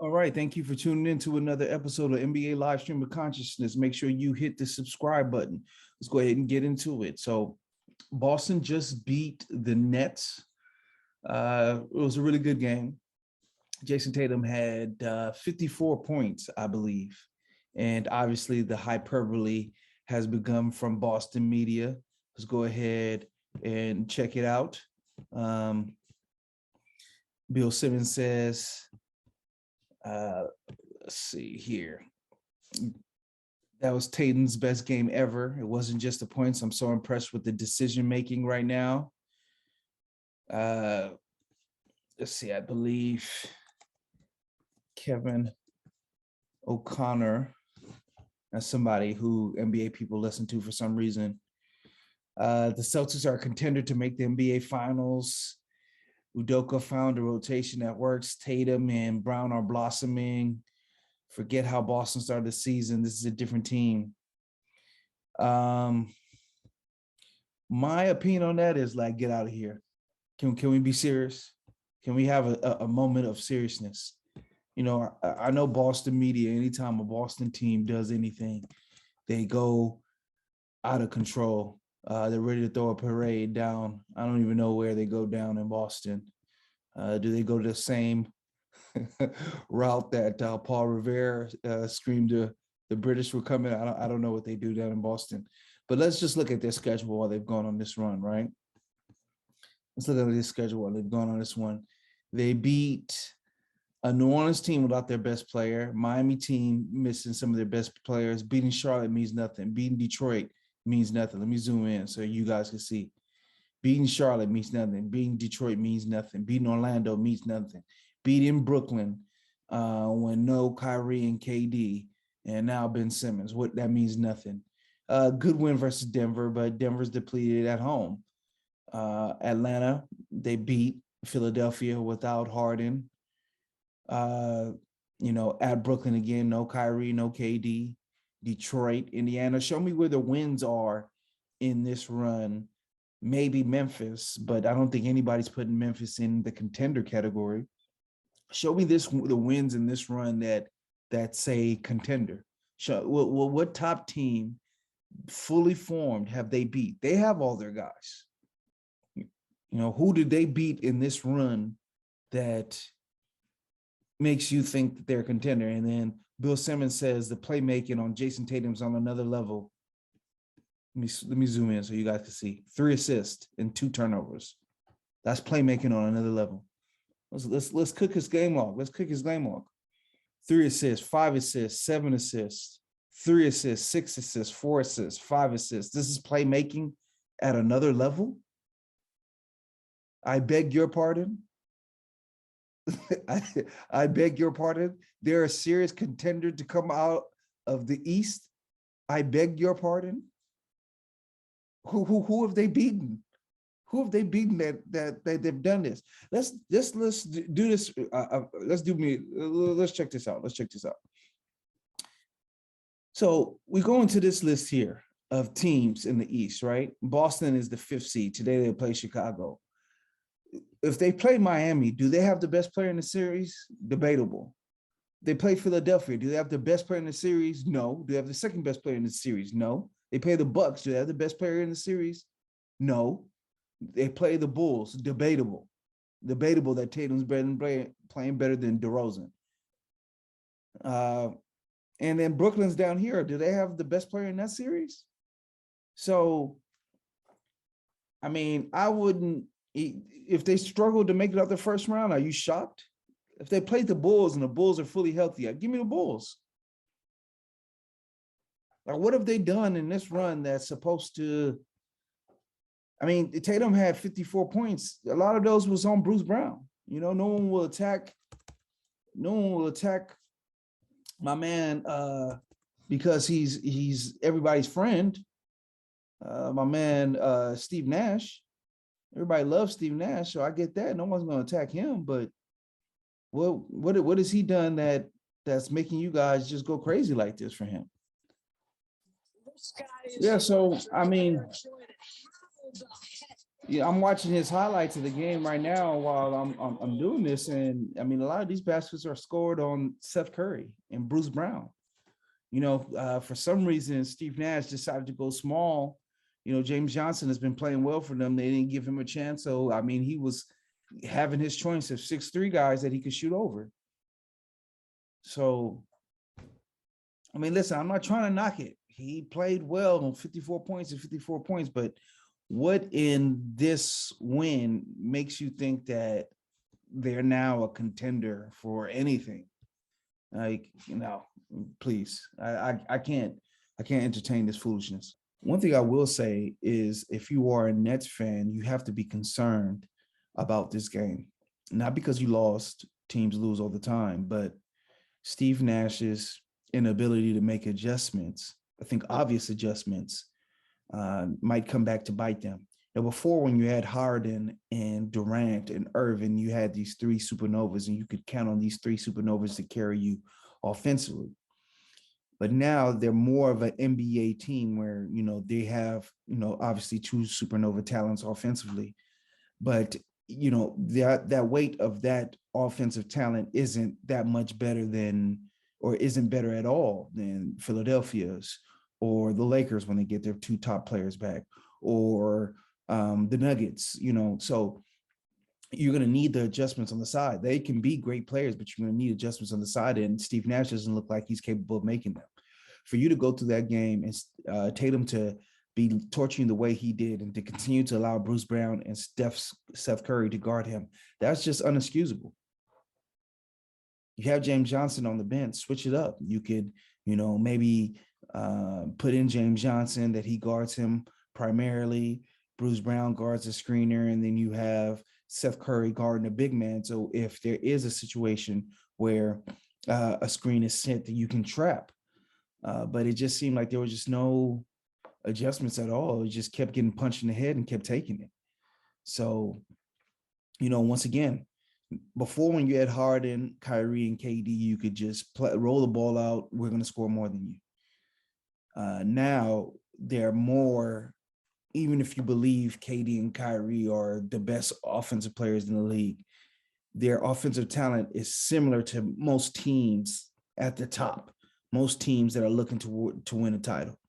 All right. Thank you for tuning in to another episode of NBA Live Stream of Consciousness. Make sure you hit the subscribe button. Let's go ahead and get into it. So Boston just beat the Nets. It was a really good game. Jason Tatum had 54 points, I believe. And obviously the hyperbole has begun from Boston media. Let's go ahead and check it out. Bill Simmons says, let's see here. That was Tatum's best game ever. It wasn't just the points. I'm so impressed with the decision-making right now. Let's see, I believe Kevin O'Connor, that's somebody who NBA people listen to for some reason. The Celtics are a contender to make the NBA Finals. Udoka found a rotation that works. Tatum and Brown are blossoming. Forget how Boston started the season. This is a different team. My opinion on that is like, get out of here. Can we be serious? Can we have a moment of seriousness? You know, I know Boston media, anytime a Boston team does anything, they go out of control. They're ready to throw a parade down. I don't even know where they go down in Boston. Do they go to the same route that Paul Revere screamed the British were coming? I don't know what they do down in Boston. But let's just look at their schedule while they've gone on this run, right? Let's look at this schedule while they've gone on this one. They beat a New Orleans team without their best player, Miami team missing some of their best players. Beating Charlotte means nothing. Beating Detroit means nothing. Let me zoom in so you guys can see. Beating Charlotte means nothing. Beating Detroit means nothing. Beating Orlando means nothing. Beating Brooklyn when no Kyrie and KD and now Ben Simmons. What that means nothing. Good win versus Denver, but Denver's depleted at home. Atlanta, they beat Philadelphia without Harden. At Brooklyn again, no Kyrie, no KD. Detroit, Indiana. Show me where the wins are in this run. Maybe Memphis, but I don't think anybody's putting Memphis in the contender category. Show me the wins in this run that say contender. What top team fully formed have they beat? They have all their guys. You know, who did they beat in this run that makes you think that they're a contender? And then Bill Simmons says the playmaking on Jason Tatum's on another level. Let me zoom in so you guys can see. 3 assists and 2 turnovers. That's playmaking on another level. Let's cook his game log. Let's cook his game log. 3 assists, 5 assists, 7 assists, 3 assists, 6 assists, 4 assists, 5 assists. This is playmaking at another level. I beg your pardon. I beg your pardon. They're a serious contender to come out of the East. I beg your pardon. Who have they beaten? Who have they beaten that they've done this? Let's do this. Let's check this out. Let's check this out. So we go into this list here of teams in the East, right? Boston is the 5th seed. Today they play Chicago. If they play Miami, do they have the best player in the series? Debatable. They play Philadelphia. Do they have the best player in the series? No. Do they have the second best player in the series? No. They play the Bucks. Do they have the best player in the series? No. They play the Bulls. Debatable. Debatable that Tatum's playing better than DeRozan. And then Brooklyn's down here. Do they have the best player in that series? So, I mean, I wouldn't. If they struggle to make it out the first round, are you shocked? If they played the Bulls and the Bulls are fully healthy, give me the Bulls. Like, what have they done in this run that's supposed to? I mean, Tatum had 54 points. A lot of those was on Bruce Brown. You know, no one will attack my man because he's everybody's friend. My man Steve Nash. Everybody loves Steve Nash, so I get that. No one's going to attack him, but what has he done that's making you guys just go crazy like this for him? Yeah, so I mean, Yeah, I'm watching his highlights of the game right now while I'm doing this, and I mean, a lot of these baskets are scored on Seth Curry and Bruce Brown. For some reason, Steve Nash decided to go small. James Johnson has been playing well for them. They didn't give him a chance. So, I mean, he was having his choice of 6'3" guys that he could shoot over. So, I mean, listen, I'm not trying to knock it. He played well on 54 points and 54 points, but what in this win makes you think that they're now a contender for anything? Like, please, I can't entertain this foolishness. One thing I will say is if you are a Nets fan, you have to be concerned about this game. Not because you lost, teams lose all the time, but Steve Nash's inability to make adjustments, I think obvious adjustments, might come back to bite them. Now, before, when you had Harden and Durant and Irvin, you had these three supernovas, and you could count on these three supernovas to carry you offensively. But now they're more of an NBA team where, they have, obviously two supernova talents offensively, but, that weight of that offensive talent isn't that much better than, or isn't better at all than Philadelphia's or the Lakers when they get their two top players back, or the Nuggets, so you're going to need the adjustments on the side. They can be great players, but you're going to need adjustments on the side, and Steve Nash doesn't look like he's capable of making them. For you to go through that game and Tatum to be torturing the way he did, and to continue to allow Bruce Brown and Seth Curry to guard him, that's just unexcusable. You have James Johnson on the bench, switch it up. You could, maybe put in James Johnson, that he guards him primarily. Bruce Brown guards the screener, and then you have Seth Curry guarding a big man. So if there is a situation where a screen is sent, that you can trap. But it just seemed like there was just no adjustments at all. It just kept getting punched in the head and kept taking it. So, once again, before, when you had Harden, Kyrie, and KD, you could just roll the ball out. We're going to score more than you. Now they're more, even if you believe KD and Kyrie are the best offensive players in the league, their offensive talent is similar to most teams at the top, most teams that are looking to win a title.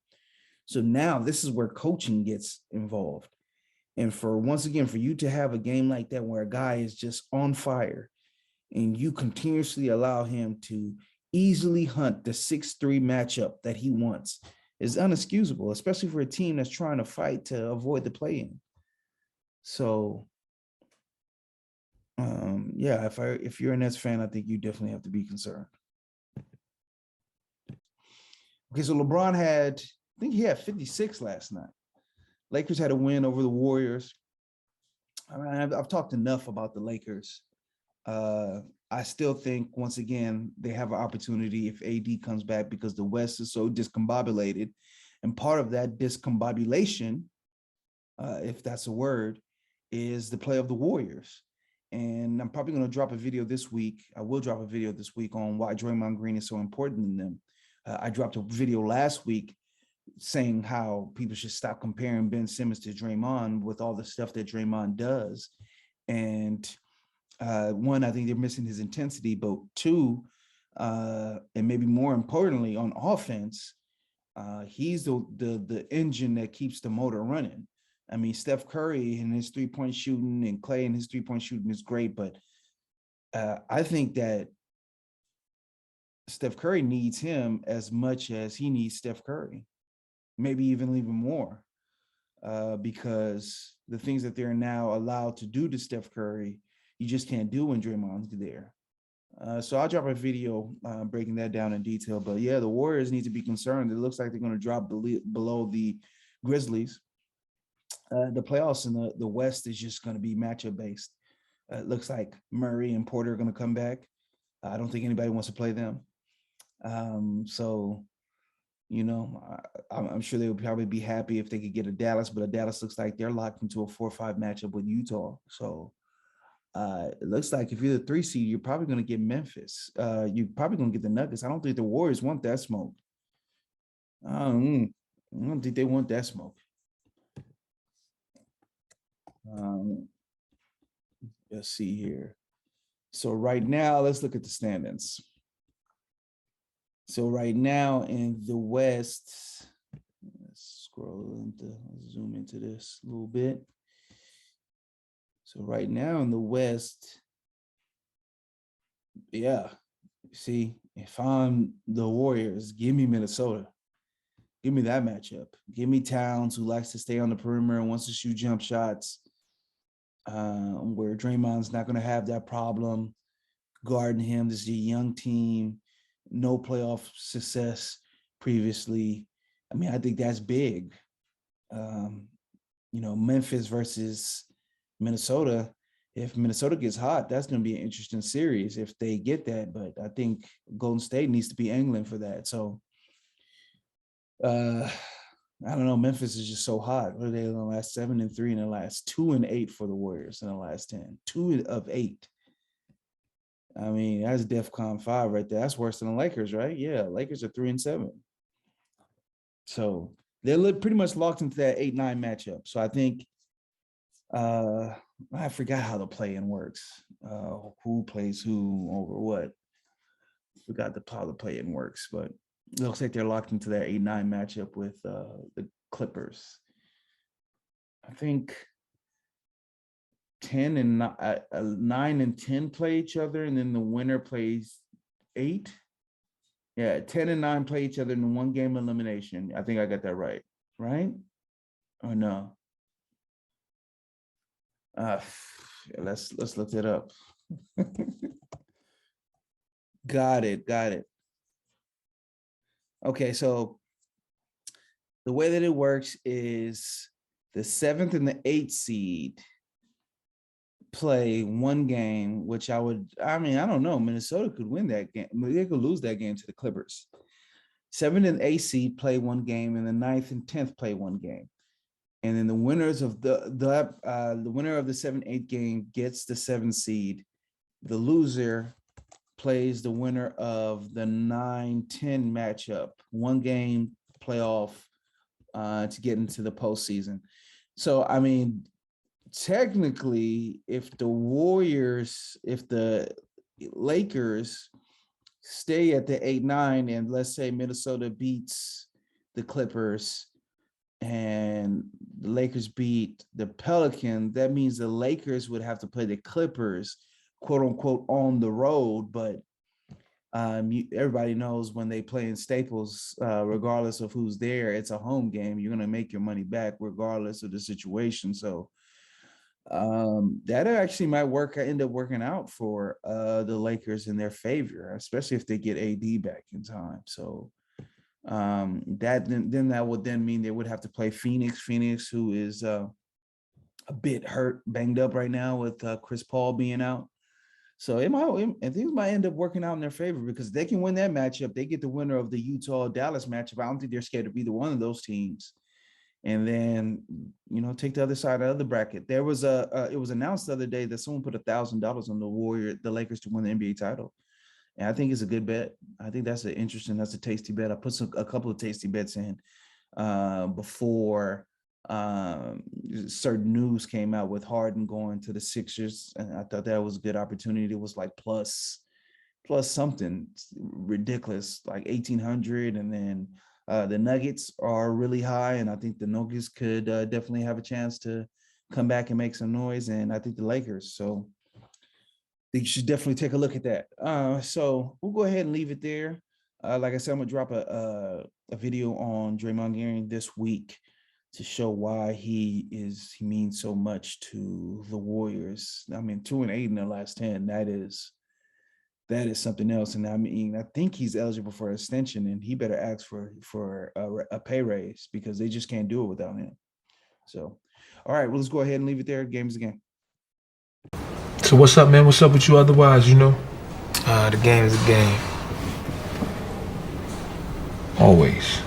So now this is where coaching gets involved. And once again, for you to have a game like that where a guy is just on fire and you continuously allow him to easily hunt the 6'3" matchup that he wants is unexcusable, especially for a team that's trying to fight to avoid the play-in. So, if you're a Nets fan, I think you definitely have to be concerned. Okay, so LeBron I think he had 56 last night. Lakers had a win over the Warriors. I mean, I've talked enough about the Lakers. I still think, once again, they have an opportunity if AD comes back, because the West is so discombobulated. And part of that discombobulation, if that's a word, is the play of the Warriors. And I'm probably going to drop a video this week. I will drop a video this week on why Draymond Green is so important in them. I dropped a video last week saying how people should stop comparing Ben Simmons to Draymond with all the stuff that Draymond does. And one, I think they're missing his intensity, but two, and maybe more importantly, on offense, he's the engine that keeps the motor running. I mean, Steph Curry and his three-point shooting, and Clay and his three-point shooting is great, but I think that Steph Curry needs him as much as he needs Steph Curry, maybe even more, because the things that they're now allowed to do to Steph Curry, you just can't do when Draymond's there. So I'll drop a video breaking that down in detail. But yeah, the Warriors need to be concerned. It looks like they're going to drop below the Grizzlies. The playoffs in the West is just going to be matchup based. It looks like Murray and Porter are going to come back. I don't think anybody wants to play them. So, I'm sure they would probably be happy if they could get a Dallas, but a Dallas looks like they're locked into a 4-5 matchup with Utah. So it looks like if you're the 3 seed, you're probably going to get Memphis. You're probably going to get the Nuggets. I don't think the Warriors want that smoke. I don't think they want that smoke. Let's see here. So right now, let's look at the standings. So right now in the West, let's zoom into this a little bit. So right now in the West, yeah, see, if I'm the Warriors, give me Minnesota. Give me that matchup. Give me Towns, who likes to stay on the perimeter and wants to shoot jump shots, where Draymond's not going to have that problem guarding him. This is a young team, no playoff success previously. I mean, I think that's big. Memphis versus Minnesota. If Minnesota gets hot, that's going to be an interesting series if they get that. But I think Golden State needs to be angling for that. So, I don't know. Memphis is just so hot. What are they in the last 7-3 in the last 2-8 for the Warriors in the last 10? 2 of 8. I mean, that's DEFCON 5 right there. That's worse than the Lakers, right? Yeah, Lakers are 3-7. So they're pretty much locked into that 8-9 matchup. So I think I forgot how the play-in works. Who plays who over what? Forgot how the play-in works, but it looks like they're locked into that 8-9 matchup with the Clippers. I think 9 and 10 play each other, and then the winner plays 8. Yeah, 10 and 9 play each other in one game elimination. I think I got that right or no? Let's look it up. Got it. Okay, so the way that it works is the 7th and the 8th seed play one game, which I don't know. Minnesota could win that game. They could lose that game to the Clippers. 7th and 8th seed play one game, and the 9th and 10th play one game. And then the winners of the winner of the 7-8 game gets the 7th seed. The loser plays the winner of the 9-10 matchup, one game playoff to get into the postseason. So, I mean, technically, if the Lakers stay at the 8-9, and let's say Minnesota beats the Clippers and the Lakers beat the Pelicans, that means the Lakers would have to play the Clippers, quote unquote, on the road. But everybody knows when they play in Staples, regardless of who's there, it's a home game. You're going to make your money back regardless of the situation. So that actually might end up working out for the Lakers in their favor, especially if they get AD back in time. So that would then mean they would have to play Phoenix, who is a bit hurt, banged up right now with Chris Paul being out. So things might end up working out in their favor, because they can win that matchup. They get the winner of the Utah-Dallas matchup. I don't think they're scared of either one of those teams. And then, take the other side of the bracket. There was it was announced the other day that someone put $1,000 on the Lakers to win the NBA title. And I think it's a good bet. I think that's a tasty bet. I put a couple of tasty bets in before certain news came out with Harden going to the Sixers. And I thought that was a good opportunity. It was like plus something ridiculous, like 1,800. And then the Nuggets are really high, and I think the Nuggets could definitely have a chance to come back and make some noise. And I think the Lakers. So you should definitely take a look at that. So we'll go ahead and leave it there. Like I said, I'm gonna drop a video on Draymond Green this week to show why he means so much to the Warriors. I mean, 2-8 in the last 10. That is something else. And I mean, I think he's eligible for an extension, and he better ask for a pay raise, because they just can't do it without him. So, all right, well, let's go ahead and leave it there. Game's the game. So what's up, man? What's up with you otherwise, The game is a game. Always.